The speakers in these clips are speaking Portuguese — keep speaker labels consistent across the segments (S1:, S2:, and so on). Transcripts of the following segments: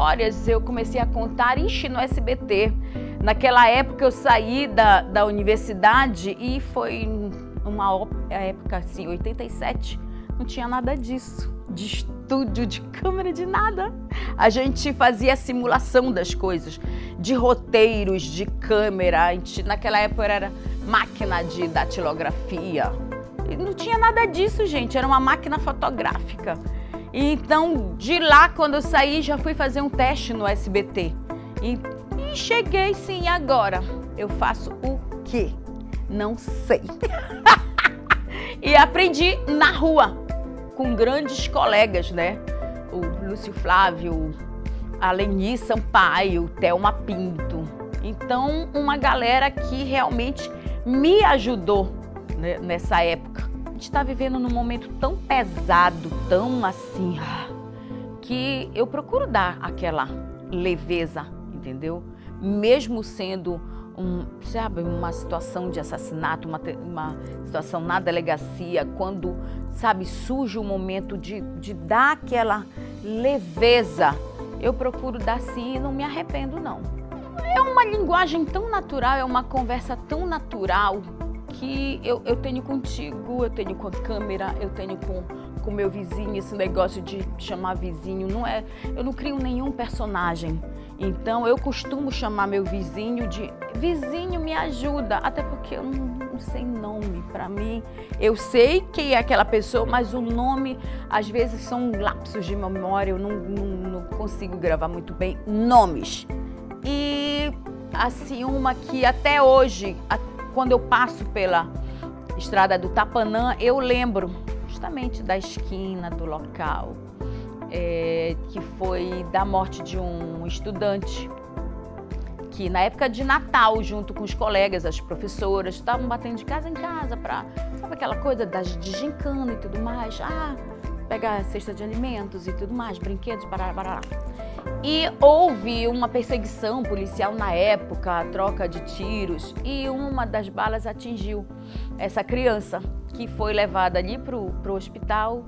S1: histórias eu comecei a contar, no SBT. Naquela época eu saí da universidade e foi uma época assim, 87, não tinha nada disso, de estúdio, de câmera, de nada. A gente fazia simulação das coisas, de roteiros, de câmera. Naquela época era máquina de datilografia. E não tinha nada disso, gente, era uma máquina fotográfica. Então, de lá, quando eu saí, já fui fazer um teste no SBT. E cheguei, sim, agora. Eu faço o quê? Não sei. E aprendi na rua, com grandes colegas, né? O Lúcio Flávio, a Leni Sampaio, Thelma Pinto. Então, uma galera que realmente me ajudou, né, nessa época. A gente está vivendo num momento tão pesado, tão assim, que eu procuro dar aquela leveza, entendeu? Mesmo sendo uma situação de assassinato, uma situação na delegacia, quando, surge o momento de dar aquela leveza, eu procuro dar sim e não me arrependo, não. É uma linguagem tão natural, é uma conversa tão natural que eu tenho contigo, eu tenho com a câmera, eu tenho com meu vizinho, esse negócio de chamar vizinho, eu não crio nenhum personagem. Então eu costumo chamar meu vizinho de vizinho, me ajuda, até porque eu não sei nome. Para mim, eu sei quem é aquela pessoa, mas o nome às vezes são lapsos de memória, eu não consigo gravar muito bem nomes. E assim, uma que até hoje, quando eu passo pela estrada do Tapanã, eu lembro justamente da esquina, do local, que foi da morte de um estudante que na época de Natal, junto com os colegas, as professoras, estavam batendo de casa em casa para, sabe aquela coisa de gincana e tudo mais, pegar cesta de alimentos e tudo mais, brinquedos, barará. E houve uma perseguição policial na época, a troca de tiros, e uma das balas atingiu essa criança, que foi levada ali pro hospital,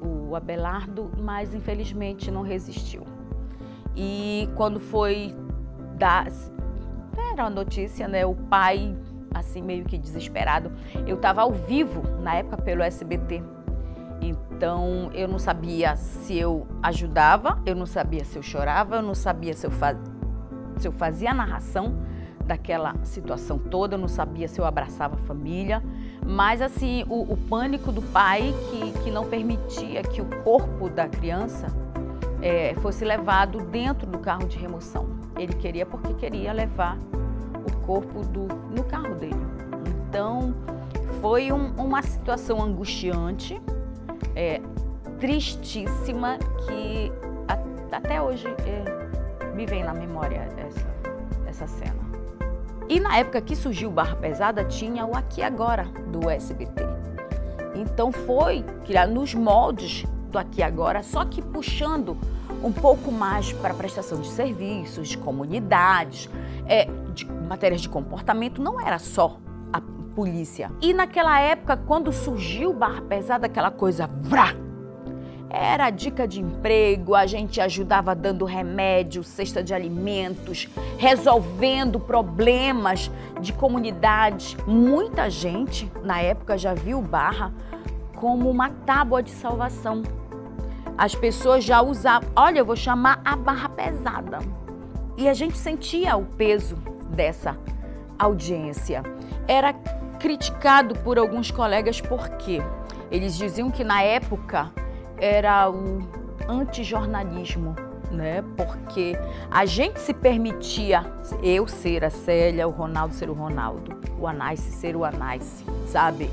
S1: o Abelardo, mas infelizmente não resistiu. E quando foi era a notícia, né, o pai, assim, meio que desesperado, eu estava ao vivo na época pelo SBT. Então, eu não sabia se eu ajudava, eu não sabia se eu chorava, eu não sabia se eu fazia a narração daquela situação toda, eu não sabia se eu abraçava a família. Mas, assim, o pânico do pai que não permitia que o corpo da criança fosse levado dentro do carro de remoção. Ele queria porque queria levar o corpo no carro dele. Então, foi uma situação angustiante, tristíssima, que até hoje me vem na memória essa cena. E na época que surgiu o Barra Pesada, tinha o Aqui Agora do SBT. Então foi criado nos moldes do Aqui Agora, só que puxando um pouco mais para prestação de serviços, de comunidades, de matérias de comportamento, não era só a polícia. E naquela época, quando surgiu o Barra Pesada, aquela coisa, era dica de emprego, a gente ajudava dando remédio, cesta de alimentos, resolvendo problemas de comunidades. Muita gente, na época, já viu o Barra como uma tábua de salvação. As pessoas já usavam, olha, eu vou chamar a Barra Pesada. E a gente sentia o peso dessa audiência. Era criticado por alguns colegas porque eles diziam que na época era o antijornalismo, né? Porque a gente se permitia, eu ser a Célia, o Ronaldo ser o Ronaldo, o Anaice ser o Anaice, sabe?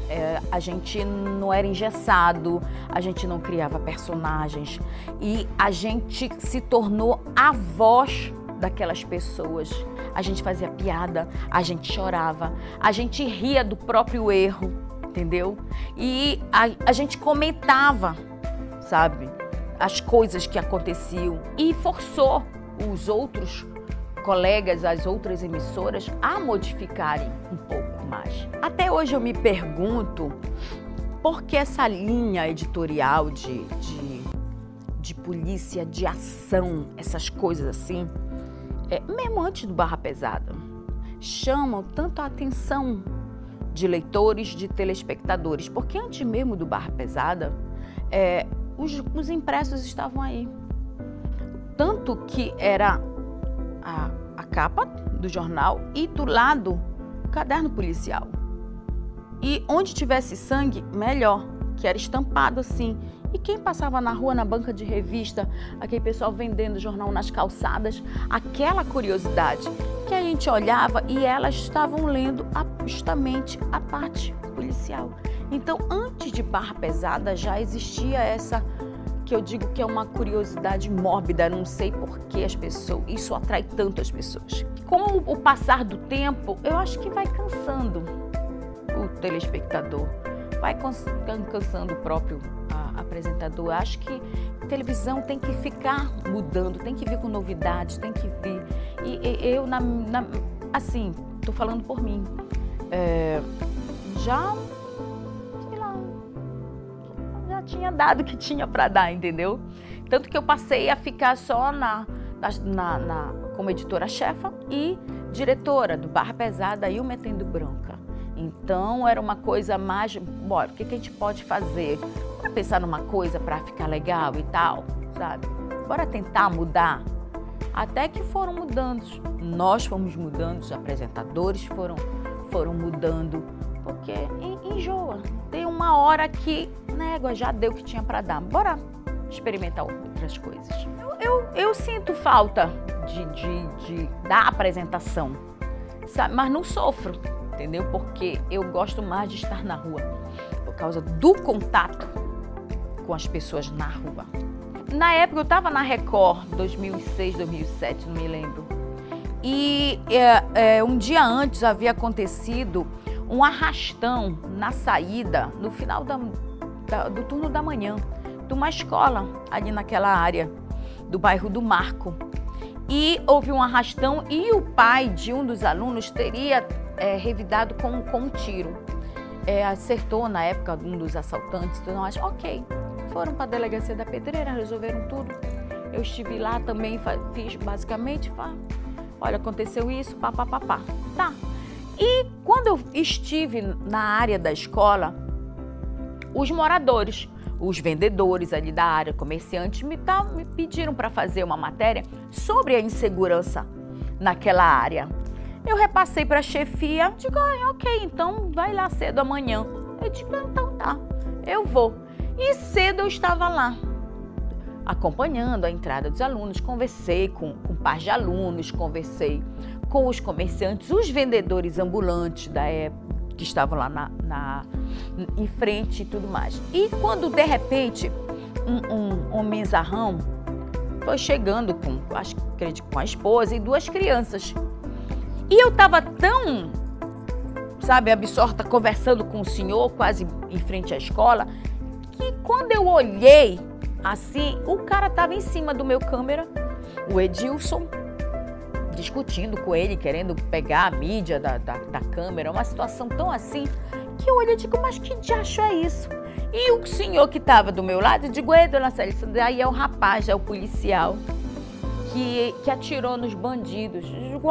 S1: A gente não era engessado, a gente não criava personagens e a gente se tornou a voz daquelas pessoas. A gente fazia piada, a gente chorava, a gente ria do próprio erro, entendeu? E a gente comentava, sabe, as coisas que aconteciam e forçou os outros colegas, as outras emissoras a modificarem um pouco mais. Até hoje eu me pergunto por que essa linha editorial de polícia, de ação, essas coisas assim, mesmo antes do Barra Pesada, chamam tanto a atenção de leitores, de telespectadores, porque antes mesmo do Barra Pesada, os impressos estavam aí. Tanto que era a capa do jornal e do lado o caderno policial. E onde tivesse sangue, melhor, que era estampado assim. E quem passava na rua, na banca de revista, aquele pessoal vendendo jornal nas calçadas, aquela curiosidade que a gente olhava e elas estavam lendo justamente a parte policial. Então, antes de Barra Pesada, já existia essa, que eu digo que é uma curiosidade mórbida, não sei por que isso atrai tanto as pessoas. Com o passar do tempo, eu acho que vai cansando o telespectador, vai cansando o próprio apresentador. Eu acho que televisão tem que ficar mudando, tem que vir com novidades, tem que vir. E eu, assim, tô falando por mim, já tinha dado o que tinha para dar, entendeu? Tanto que eu passei a ficar só como editora-chefa e diretora do Barra Pesada e o Metendo Bronca. Então, era uma coisa mais, bora, o que a gente pode fazer? Bora pensar numa coisa para ficar legal e tal, sabe? Bora tentar mudar. Até que foram mudando, nós fomos mudando, os apresentadores foram mudando, porque enjoa. Tem uma hora que, négua, já deu o que tinha para dar. Bora experimentar outras coisas. Eu sinto falta da apresentação, sabe? Mas não sofro, entendeu? Porque eu gosto mais de estar na rua, por causa do contato com as pessoas na rua. Na época eu estava na Record, 2006, 2007, não me lembro. E um dia antes havia acontecido um arrastão na saída, no final do turno da manhã, de uma escola ali naquela área do bairro do Marco. E houve um arrastão e o pai de um dos alunos teria revidado com um tiro. Acertou na época um dos assaltantes, então nós, ok. Foram para a delegacia da Pedreira, resolveram tudo. Eu estive lá também, fiz basicamente, olha, aconteceu isso, papapá. Tá. E quando eu estive na área da escola, os moradores, os vendedores ali da área, comerciantes, me pediram para fazer uma matéria sobre a insegurança naquela área. Eu repassei para a chefia, digo, ok, então vai lá cedo amanhã. Eu digo, então tá, eu vou. E cedo eu estava lá, acompanhando a entrada dos alunos, conversei com pais de alunos, conversei com os comerciantes, os vendedores ambulantes da época, que estavam lá em frente e tudo mais. E quando, de repente, um homenzarrão foi chegando com a esposa e duas crianças. E eu estava tão, sabe, absorta, conversando com o senhor, quase em frente à escola, que quando eu olhei, assim, o cara estava em cima do meu câmera, o Edilson, discutindo com ele, querendo pegar a mídia da câmera, uma situação tão assim, que eu olhei e digo, mas que diacho é isso? E o senhor que estava do meu lado, eu digo, dona Célia, isso daí é o rapaz, é o policial que atirou nos bandidos. Eu digo,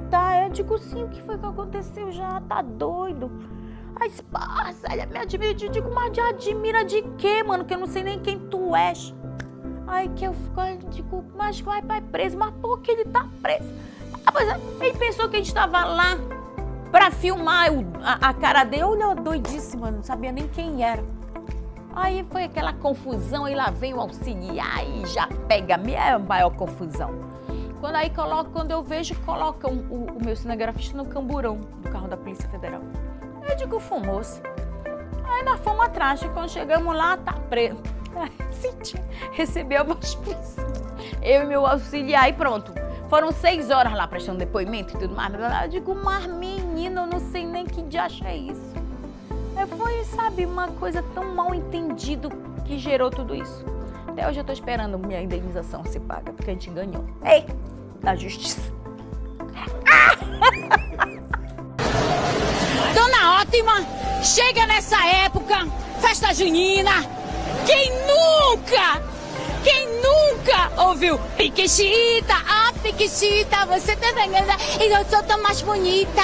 S1: tá, eu digo, sim, o que foi que aconteceu já? Tá doido? Aí, Célia, me admira, eu digo, mas admira de quê, mano, que eu não sei nem quem tu és. Aí que eu digo, mas vai preso, mas por que ele tá preso? Ele pensou que a gente estava lá para filmar a cara dele. Olha, doidíssima, não sabia nem quem era. Aí foi aquela confusão, e lá vem o auxiliar e já pega a minha maior confusão. Quando eu vejo, colocam o meu cinegrafista no camburão do carro da Polícia Federal. Eu digo, fumou-se. Aí nós fomos atrás, e quando chegamos lá, tá preso. Recebeu a voz polícia. Eu e meu auxiliar e pronto. Foram 6 horas lá prestando depoimento e tudo mais. Eu digo, mas menina, eu não sei nem que diacho é isso. Foi, sabe, uma coisa tão mal entendida que gerou tudo isso. Até hoje eu tô esperando minha indenização ser paga, porque a gente ganhou. Ei, da justiça.
S2: Dona Ótima, chega nessa época, festa junina, quem nunca Quem nunca ouviu Piquechita, Piquechita, você tá vendo? E eu sou tão mais bonita.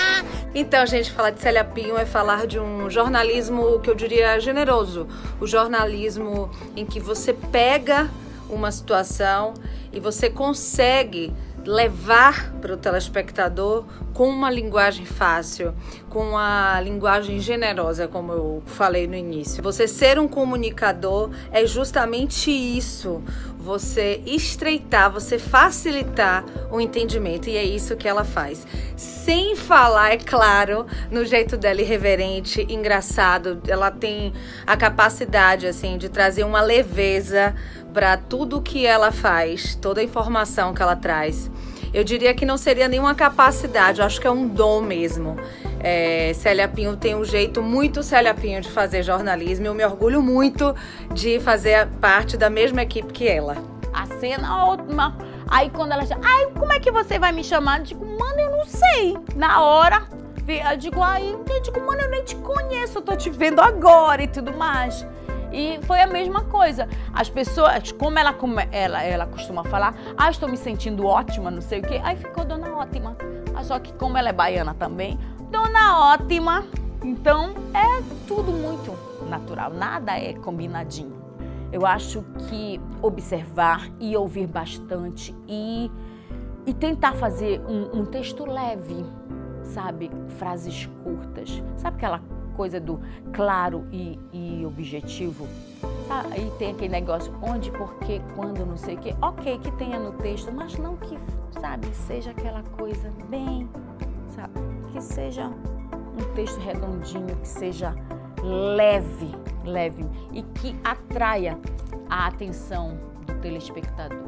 S3: Então, gente, falar de Célia Pinho é falar de um jornalismo que eu diria generoso. O jornalismo em que você pega uma situação e você consegue levar para o telespectador com uma linguagem fácil, com uma linguagem generosa, como eu falei no início. Você ser um comunicador é justamente isso, você estreitar, você facilitar o entendimento, e é isso que ela faz. Sem falar, é claro, no jeito dela irreverente, engraçado, ela tem a capacidade assim de trazer uma leveza para tudo que ela faz, toda a informação que ela traz. Eu diria que não seria nenhuma capacidade, eu acho que é um dom mesmo. Célia Pinho tem um jeito muito Célia Pinho de fazer jornalismo, e eu me orgulho muito de fazer parte da mesma equipe que ela.
S1: A cena última, aí quando ela chama, ai, como é que você vai me chamar? Eu digo, mano, eu não sei. Na hora, eu digo, mano, eu nem te conheço, eu tô te vendo agora e tudo mais. E foi a mesma coisa. As pessoas, como ela costuma falar, estou me sentindo ótima, não sei o quê. Aí ficou Dona Ótima. Só que como ela é baiana também, Dona Ótima. Então é tudo muito natural, nada é combinadinho. Eu acho que observar e ouvir bastante e tentar fazer um texto leve, sabe? Frases curtas. Sabe aquela coisa do claro e objetivo? Sabe? Aí tem aquele negócio onde, porquê, quando, não sei o quê. Ok, que tenha no texto, mas não que, sabe, seja aquela coisa bem, sabe? Que seja um texto redondinho, que seja leve e que atraia a atenção do telespectador.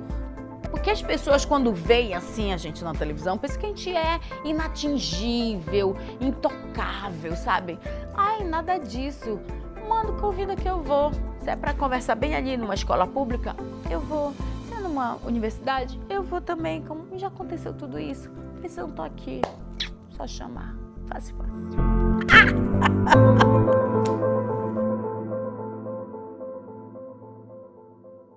S1: Porque as pessoas, quando veem assim a gente na televisão, pensam que a gente é inatingível, intocável, sabe? Ai, nada disso. Manda convida que eu vou. Se é para conversar bem ali numa escola pública, eu vou. Se é numa universidade, eu vou também. Como já aconteceu tudo isso. Se eu não tô aqui, só chamar. Fácil.